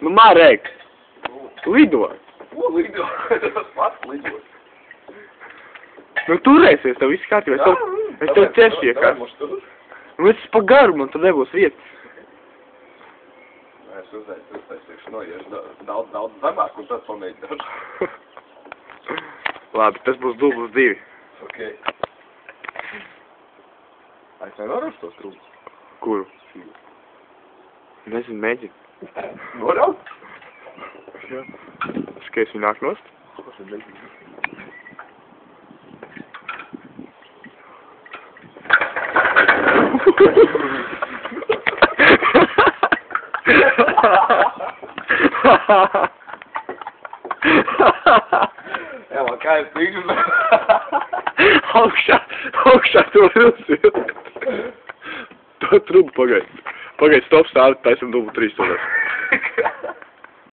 Nu, Marek! Lido! Ko lido? Tas pats lido. Nu, turēsies, tev viss kārtībā. Es tev ķeršu iekāt. Nu, es pa garu, man tad nebūs vietas. Es uztaisīšu noiešu daudz zemāk, un tad pamēģināšu. Labi, tas būs dubls 2. Ok. Es nevaru uz tos trūkus. Kuru? Nezinu, mēģinu. Noraut? Jā. Skaties, viņi nāk nost? Kas ir mēģinu? Jā, man kā es tīkšu. Augšā to rusi. To trubu pagaid. Pagaid, stop, stāvi, taisam dublu 3 tomēr.